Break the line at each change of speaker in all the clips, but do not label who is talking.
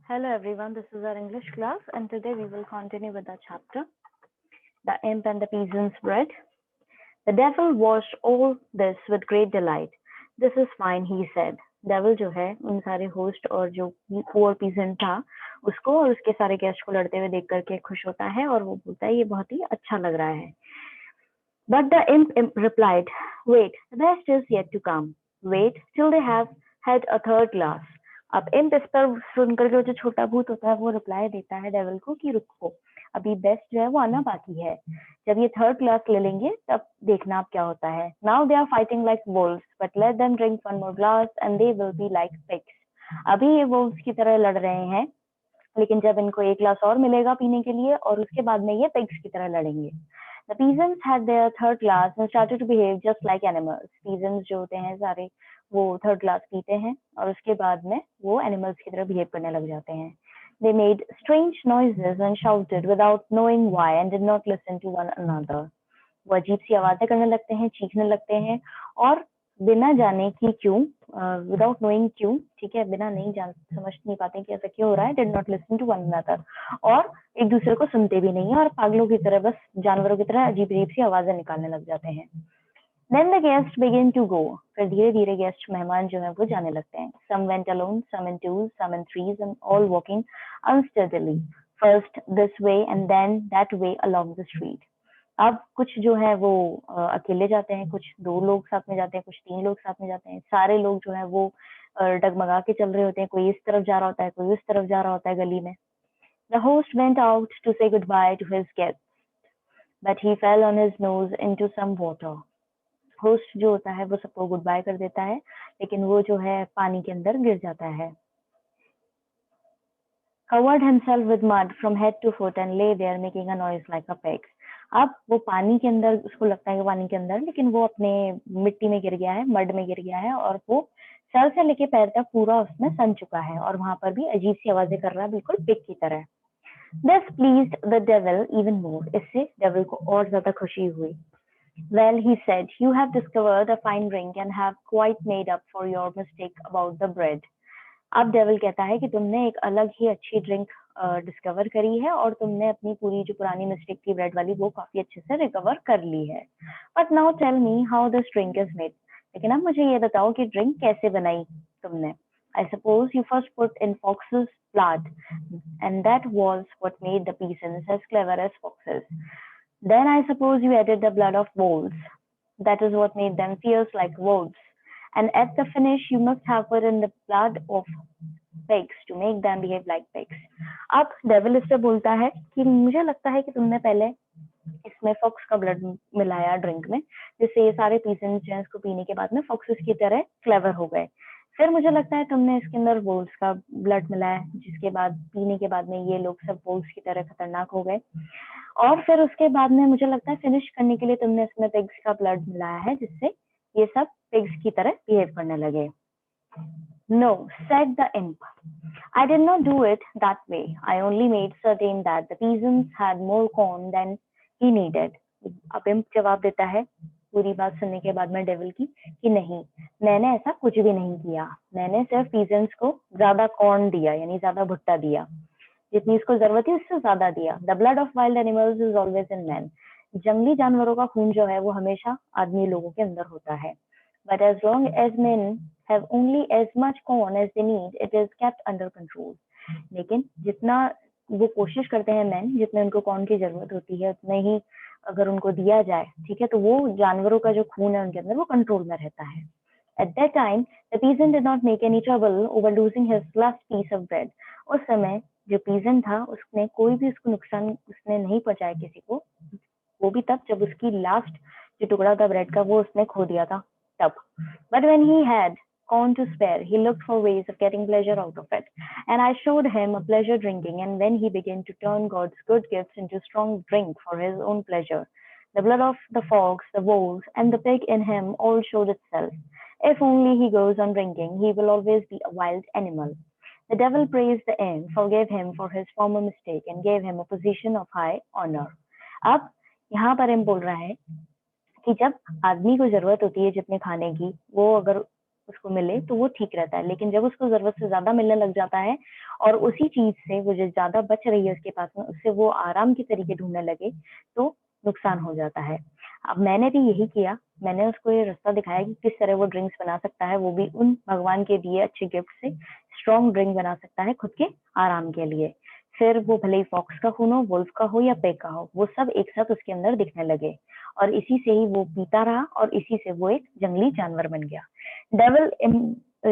Hello everyone, this is our English class and today we will continue with the chapter The Imp and the Peasant's Bread. The devil watched all this with great delight. This is fine, he said. Devil जो है उन सारे host और जो poor peasant था उसको और उसके सारे गेस्ट को लड़ते हुए देख करके खुश होता है और वो बोलता है ये बहुत ही अच्छा लग रहा है. But the imp replied, wait, the best is yet to come. Wait till they have had a third glass. अब imp इस पर सुनकर के जो छोटा भूत होता है वो रिप्लाई देता है डेविल को कि रुको, अभी बेस्ट जो है वो आना बाकी है. जब ये थर्ड क्लास ले लेंगे तब देखना अब क्या होता है. Now they are fighting like wolves but let them drink one more glass and they will be like pigs. अभी ये वोल्व्स की तरह लड़ रहे हैं लेकिन जब इनको एक ग्लास और मिलेगा पीने के लिए और उसके बाद में ये पिग्स की तरह लड़ेंगे. The peasants had their third glass and started to behave just like animals. Peasants जो होते हैं सारे वो थर्ड क्लास पीते हैं और उसके बाद में वो एनिमल्स की तरह बिहेव करने लग जाते हैं. They made strange noises and shouted without knowing why and did not listen to one another. वो अजीब सी आवाजें करने लगते हैं, चीखने लगते हैं और बिना जाने कि क्यों, विदाउट नोइंग क्यों, ठीक है, बिना नहीं जान समझ नहीं पाते कि ऐसा क्यों हो रहा है. Did not listen to one another और एक दूसरे को सुनते भी नहीं है और पागलों की तरह बस जानवरों की तरह अजीब अजीब सी आवाजें निकालने लग जाते हैं. Then the guests begin to go. फिर धीरे धीरे गेस्ट मेहमान जो है वो जाने लगते हैं. Some went alone, some in twos, some in threes, and all walking unsteadily. First this way and then that way along the street. अब कुछ जो है वो अकेले जाते हैं, कुछ दो लोग साथ में जाते हैं, कुछ तीन लोग साथ में जाते हैं. सारे लोग जो है वो डगमगा के चल रहे होते हैं. कोई इस तरफ जा रहा होता है, कोई उस तरफ जा रहा होता है गली में. The host went out to say goodbye to his guests, but he fell on his nose into some water. Host जो होता है वो सबको गुड बाय कर देता है लेकिन वो जो है पानी के अंदर गिर जाता है. Covered himself with mud from head to foot and lay there making a noise like a pig. अब वो पानी के अंदर, उसको लगता है कि पानी के अंदर, लेकिन वो अपने मिट्टी में गिर गया है, मड में गिर गया है और वो सर से लेके पैर तक पूरा उसमें सन चुका है और वहां पर भी अजीब सी आवाजें कर रहा है बिल्कुल पिग की तरह. This pleased the devil even more. इससे डेविल को और ज्यादा खुशी हुई. Well, he said, you have discovered a fine drink and have quite made up for your mistake about the bread. अब डेविल कहता है कि तुमने एक अलग ही अच्छी ड्रिंक डिस्कवर करी है और तुमने अपनी पूरी जो पुरानी मिस्टेक थी ब्रेड वाली वो काफी अच्छे से रिकवर कर ली है. But now tell me how this drink is made. लेकिन अब मुझे ये बताओ कि ड्रिंक कैसे बनाई तुमने. I suppose you first put in fox's blood, and that was what made the peasants as clever as foxes. Then I suppose you added the blood of wolves. That is what made them fierce like wolves. And at the finish, you must have put in the blood of pigs to make them behave like pigs. अब devil इससे बोलता है कि मुझे लगता है कि तुमने पहले इसमें फॉक्स का ब्लड मिलाया ड्रिंक में, जिससे ये सारे पीसेंट्स जो हैं इसको पीने के बाद में फॉक्सेस की तरह क्लेवर हो गए. फिर मुझे लगता है तुमने इसके अंदर वोल्स का ब्लड मिलाया जिसके बाद पीने के बाद में ये लोग सब वोल्स की तरह खतरनाक हो गए. और फिर उसके बाद में मुझे लगता है फिनिश करने के लिए तुमने इसमें पिग्स का ब्लड मिलाया है जिससे ये सब पिग्स की तरह बिहेव करने लगे. No, said the imp. I did not do it that way. I only made certain that the peasants had more corn than he needed. अब imp जवाब देता है पूरी बात सुनने के बाद में डेविल की कि नहीं, मैंने ऐसा कुछ भी नहीं किया. मैंने सिर्फ पीजेंट्स को ज्यादा कॉर्न दिया, यानी ज्यादा भुट्टा दिया, जितनी इसको जरूरत है उससे ज्यादा दिया. The blood of wild animals is always in man. जंगली जानवरों का खून जो है वो हमेशा आदमी लोगों के अंदर होता है. But as long as men have only as much corn as they need it is kept under control. लेकिन जितना वो कोशिश करते हैं मैन, जितने उनको कॉर्न की जरूरत होती है उतने ही अगर उनको दिया जाए, ठीक है, तो वो जानवरों का जो खून है उनके अंदर वो कंट्रोल में रहता है. At that time, the peasant did not make any trouble over losing his last piece of bread. उस समय जो पीजेंट था उसने कोई भी उसको नुकसान उसने नहीं पहुंचाया किसी को, वो भी तब जब उसकी लास्ट जो टुकड़ा था ब्रेड का वो उसने खो दिया था तब. But when he had corn to spare, he looked for ways of getting pleasure out of it. And I showed him a pleasure drinking, and when he began to turn God's good gifts into strong drink for his own pleasure, the blood of the fox, the wolves, and the pig in him all showed itself. If only he goes on drinking, he will always be a wild animal. The devil praised the imp, forgave him for his former mistake, and gave him a position of high honor. अब यहाँ पर हम बोल रहा है कि जब आदमी को जरूरत होती है जितने खाने की, वो अगर उसको मिले तो वो ठीक रहता है, लेकिन जब उसको ज़रूरत से ज़्यादा मिलने लग जाता है और उसी चीज़ से वो जो ज़्यादा बच रही है उसके पास में, उससे वो आराम के तरीके ढूँढने लगे, तो नुकसान हो जाता है। अब मैंने भी यही किया, मैंने उसको ये रास्ता दिखाया कि किस तरह वो ड्रिंक्स बना सकता है, वो भी उन भगवान के दिए अच्छे गिफ्ट से स्ट्रॉन्ग ड्रिंक बना सकता है खुद के आराम के लिए। फिर वो भले ही फॉक्स का खून हो, वुल्फ का हो या पेग का हो, वो सब एक साथ उसके अंदर दिखने लगे और इसी से ही वो पीता रहा और इसी से वो एक जंगली जानवर बन गया। डेविल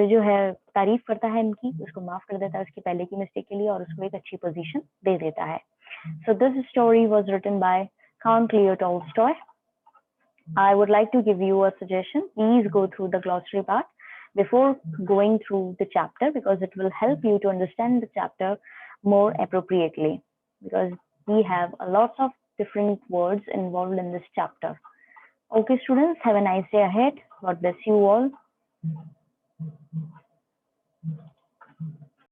जो है तारीफ करता है इनकी, उसको माफ कर देता है उसकी पहले की मिस्टेक के लिए और उसको एक अच्छी पोजीशन दे देता है। So this story was written by Count Leo Tolstoy. I would like to give you a suggestion. Please go through the glossary part before going through the chapter, because it will help you to understand the chapter more appropriately, because we have a lot of different words involved in this chapter. Okay, students, have a nice day ahead. God bless you all.